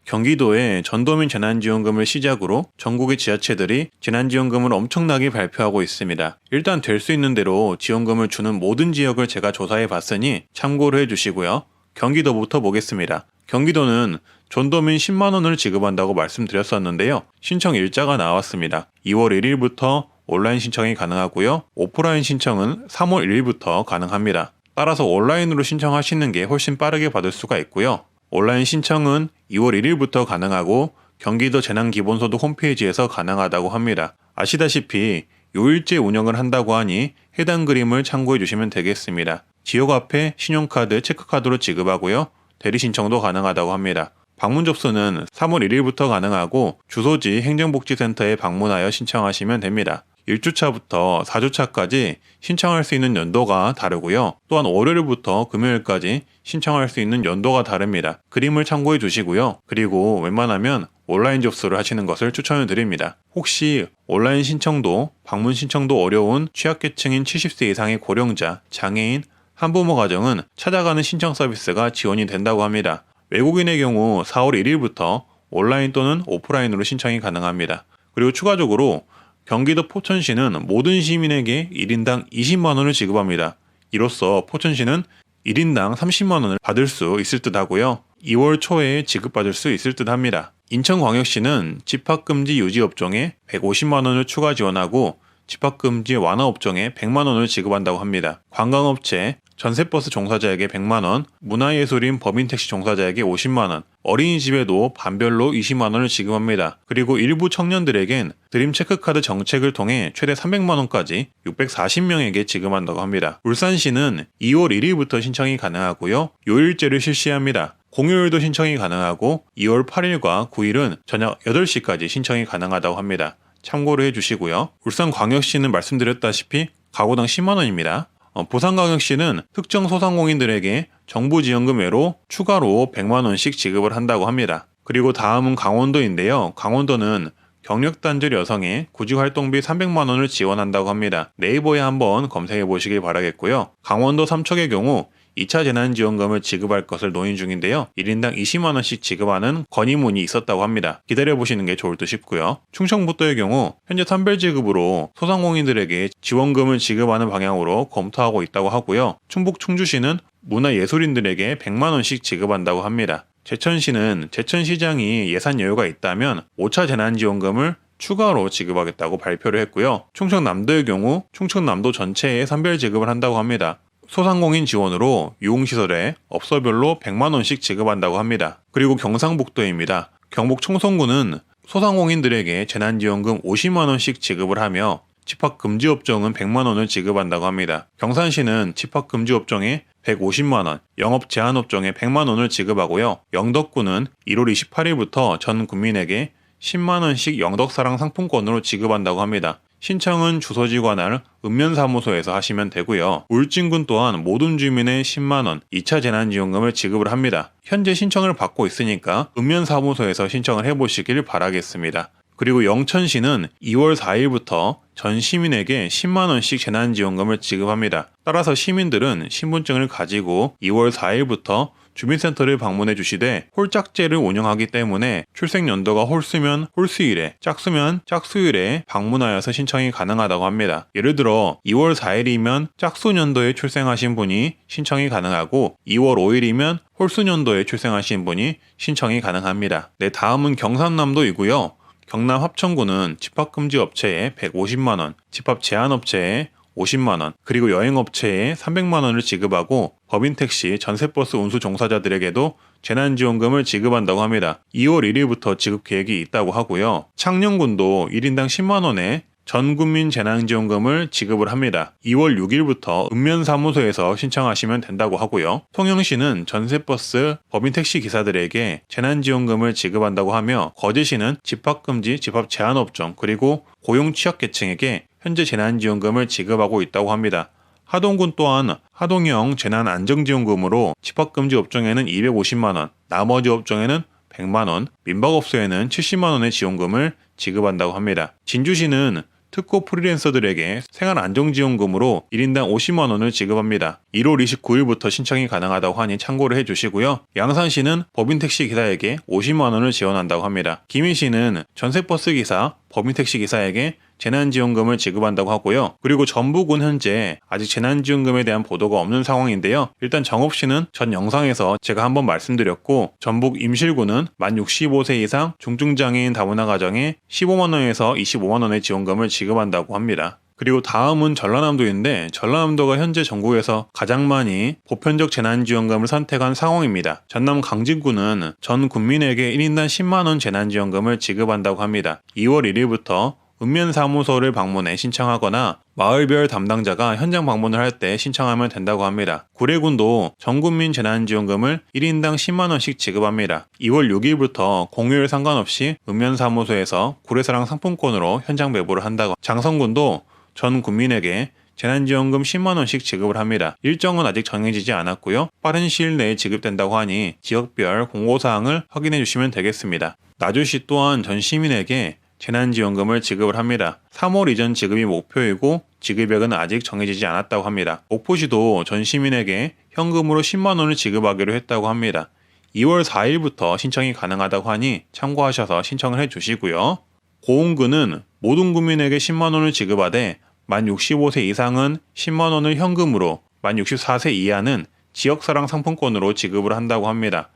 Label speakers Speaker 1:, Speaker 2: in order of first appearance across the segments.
Speaker 1: 경기도의 전도민 재난지원금을 시작으로 전국의 지자체들이 재난지원금을 엄청나게 발표하고 있습니다. 일단 될 수 있는 대로 지원금을 주는 모든 지역을 제가 조사해 봤으니 참고를 해주시고요. 경기도부터 보겠습니다. 경기도는 전도민 10만원을 지급한다고 말씀드렸었는데요. 신청 일자가 나왔습니다. 2월 1일부터 온라인 신청이 가능하고요. 오프라인 신청은 3월 1일부터 가능합니다. 따라서 온라인으로 신청하시는 게 훨씬 빠르게 받을 수가 있고요. 온라인 신청은 2월 1일부터 가능하고 경기도 재난기본소득 홈페이지에서 가능하다고 합니다. 아시다시피 요일제 운영을 한다고 하니 해당 그림을 참고해 주시면 되겠습니다. 지역 앞에 신용카드, 체크카드로 지급하고요. 대리 신청도 가능하다고 합니다. 방문 접수는 3월 1일부터 가능하고 주소지 행정복지센터에 방문하여 신청하시면 됩니다. 1주차부터 4주차까지 신청할 수 있는 연도가 다르고요. 또한 월요일부터 금요일까지 신청할 수 있는 연도가 다릅니다. 그림을 참고해 주시고요. 그리고 웬만하면 온라인 접수를 하시는 것을 추천을 드립니다. 혹시 온라인 신청도, 방문 신청도 어려운 취약계층인 70세 이상의 고령자, 장애인, 한부모 가정은 찾아가는 신청 서비스가 지원이 된다고 합니다. 외국인의 경우 4월 1일부터 온라인 또는 오프라인으로 신청이 가능합니다. 그리고 추가적으로 경기도 포천시는 모든 시민에게 1인당 20만원을 지급합니다. 이로써 포천시는 1인당 30만원을 받을 수 있을 듯 하고요. 2월 초에 지급받을 수 있을 듯 합니다. 인천광역시는 집합금지 유지 업종에 150만원을 추가 지원하고 집합금지 완화 업종에 100만원을 지급한다고 합니다. 관광업체, 전세버스 종사자에게 100만원, 문화예술인 법인택시 종사자에게 50만원, 어린이집에도 반별로 20만원을 지급합니다. 그리고 일부 청년들에겐 드림체크카드 정책을 통해 최대 300만원까지 640명에게 지급한다고 합니다. 울산시는 2월 1일부터 신청이 가능하고요. 요일제를 실시합니다. 공휴일도 신청이 가능하고 2월 8일과 9일은 저녁 8시까지 신청이 가능하다고 합니다. 참고를 해주시고요. 울산광역시는 말씀드렸다시피 가구당 10만원입니다. 부산광역시는 특정 소상공인들에게 정부지원금 외로 추가로 100만원씩 지급을 한다고 합니다. 그리고 다음은 강원도인데요. 강원도는 경력단절 여성의 구직활동비 300만원을 지원한다고 합니다. 네이버에 한번 검색해 보시길 바라겠고요. 강원도 삼척의 경우 2차 재난지원금을 지급할 것을 논의 중인데요. 1인당 20만원씩 지급하는 건의문이 있었다고 합니다. 기다려보시는 게 좋을 듯 싶고요. 충청북도의 경우 현재 선별지급으로 소상공인들에게 지원금을 지급하는 방향으로 검토하고 있다고 하고요. 충북 충주시는 문화예술인들에게 100만원씩 지급한다고 합니다. 제천시는 제천시장이 예산 여유가 있다면 5차 재난지원금을 추가로 지급하겠다고 발표를 했고요. 충청남도의 경우 충청남도 전체에 선별 지급을 한다고 합니다. 소상공인 지원으로 유흥시설에 업소별로 100만원씩 지급한다고 합니다. 그리고 경상북도입니다. 경북 청송군은 소상공인들에게 재난지원금 50만원씩 지급을 하며 집합금지업종은 100만원을 지급한다고 합니다. 경산시는 집합금지업종에 150만원, 영업제한업종에 100만원을 지급하고요. 영덕군은 1월 28일부터 전 국민에게 10만원씩 영덕사랑 상품권으로 지급한다고 합니다. 신청은 주소지 관할 읍면사무소에서 하시면 되고요. 울진군 또한 모든 주민의 10만원 2차 재난지원금을 지급을 합니다. 현재 신청을 받고 있으니까 읍면사무소에서 신청을 해보시길 바라겠습니다. 그리고 영천시는 2월 4일부터 전 시민에게 10만원씩 재난지원금을 지급합니다. 따라서 시민들은 신분증을 가지고 2월 4일부터 주민센터를 방문해 주시되 홀짝제를 운영하기 때문에 출생연도가 홀수면 홀수일에, 짝수면 짝수일에 방문하여서 신청이 가능하다고 합니다. 예를 들어 2월 4일이면 짝수년도에 출생하신 분이 신청이 가능하고 2월 5일이면 홀수년도에 출생하신 분이 신청이 가능합니다. 네, 다음은 경상남도이고요. 경남 합천군은 집합금지 업체에 150만원, 집합 제한업체에 50만원, 그리고 여행업체에 300만원을 지급하고 법인택시, 전세버스 운수 종사자들에게도 재난지원금을 지급한다고 합니다. 2월 1일부터 지급 계획이 있다고 하고요. 창녕군도 1인당 10만원의 전국민 재난지원금을 지급을 합니다. 2월 6일부터 읍면사무소에서 신청하시면 된다고 하고요. 통영시는 전세버스, 법인택시 기사들에게 재난지원금을 지급한다고 하며 거제시는 집합금지, 집합제한업종, 그리고 고용취약계층에게 현재 재난지원금을 지급하고 있다고 합니다. 하동군 또한 하동형 재난안정지원금으로 집합금지 업종에는 250만원, 나머지 업종에는 100만원, 민박업소에는 70만원의 지원금을 지급한다고 합니다. 진주시는 특고 프리랜서들에게 생활안정지원금으로 1인당 50만 원을 지급합니다. 1월 29일부터 신청이 가능하다고 하니 참고를 해주시고요. 양산시는 법인택시 기사에게 50만 원을 지원한다고 합니다. 김해시는 전세버스 기사, 법인택시 기사에게 재난지원금을 지급한다고 하고요. 그리고 전북은 현재 아직 재난지원금에 대한 보도가 없는 상황인데요. 일단 정읍시는 전 영상에서 제가 한번 말씀드렸고, 전북 임실구는 만 65세 이상 중증장애인 다문화 가정에 15만 원에서 25만 원의 지원금을 지급한다고 합니다. 그리고 다음은 전라남도인데, 전라남도가 현재 전국에서 가장 많이 보편적 재난지원금을 선택한 상황입니다. 전남 강진구는 전 국민에게 1인당 10만 원 재난지원금을 지급한다고 합니다. 2월 1일부터 읍면사무소를 방문해 신청하거나 마을별 담당자가 현장 방문을 할 때 신청하면 된다고 합니다. 구례군도 전국민 재난지원금을 1인당 10만 원씩 지급합니다. 2월 6일부터 공휴일 상관없이 읍면사무소에서 구례사랑 상품권으로 현장 배부를 한다고. 장성군도 전 국민에게 재난지원금 10만 원씩 지급을 합니다. 일정은 아직 정해지지 않았고요. 빠른 시일 내에 지급된다고 하니 지역별 공고사항을 확인해 주시면 되겠습니다. 나주시 또한 전 시민에게 재난지원금을 지급을 합니다. 3월 이전 지급이 목표이고 지급액은 아직 정해지지 않았다고 합니다. 목포시도 전 시민에게 현금으로 10만 원을 지급하기로 했다고 합니다. 2월 4일부터 신청이 가능하다고 하니 참고하셔서 신청을 해주시고요. 고흥군은 모든 국민에게 10만 원을 지급하되 만 65세 이상은 10만 원을 현금으로, 만 64세 이하는 지역사랑 상품권으로 지급을 한다고 합니다.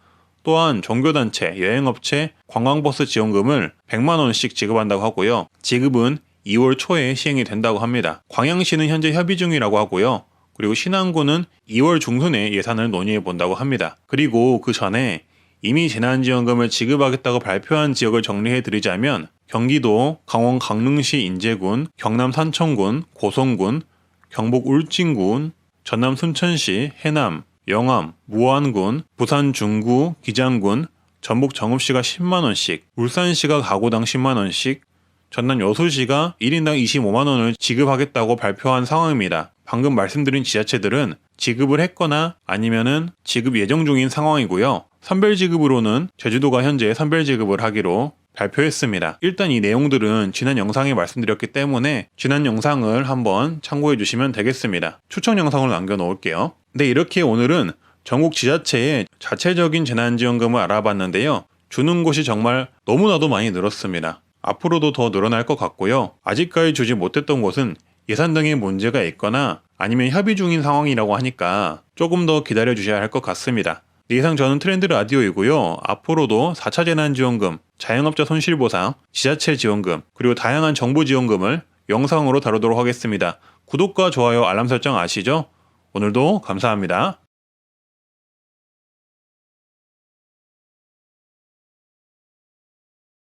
Speaker 1: 또한 종교단체, 여행업체, 관광버스 지원금을 100만 원씩 지급한다고 하고요. 지급은 2월 초에 시행이 된다고 합니다. 광양시는 현재 협의 중이라고 하고요. 그리고 신안군은 2월 중순에 예산을 논의해 본다고 합니다. 그리고 그 전에 이미 재난지원금을 지급하겠다고 발표한 지역을 정리해 드리자면, 경기도 강원 강릉시 인제군, 경남 산청군, 고성군, 경북 울진군, 전남 순천시, 해남, 영암, 무안군, 부산 중구, 기장군, 전북 정읍시가 10만원씩, 울산시가 가구당 10만원씩, 전남 여수시가 1인당 25만 원을 지급하겠다고 발표한 상황입니다. 방금 말씀드린 지자체들은 지급을 했거나 아니면은 지급 예정 중인 상황이고요. 선별지급으로는 제주도가 현재 선별지급을 하기로 발표했습니다. 일단 이 내용들은 지난 영상에 말씀드렸기 때문에 지난 영상을 한번 참고해 주시면 되겠습니다. 추천 영상을 남겨놓을게요. 네, 이렇게 오늘은 전국 지자체의 자체적인 재난지원금을 알아봤는데요. 주는 곳이 정말 너무나도 많이 늘었습니다. 앞으로도 더 늘어날 것 같고요. 아직까지 주지 못했던 곳은 예산 등의 문제가 있거나 아니면 협의 중인 상황이라고 하니까 조금 더 기다려 주셔야 할 것 같습니다. 이상 저는 트렌드 라디오이고요. 앞으로도 4차 재난지원금, 자영업자 손실보상, 지자체 지원금, 그리고 다양한 정부 지원금을 영상으로 다루도록 하겠습니다. 구독과 좋아요, 알람 설정 아시죠? 오늘도 감사합니다.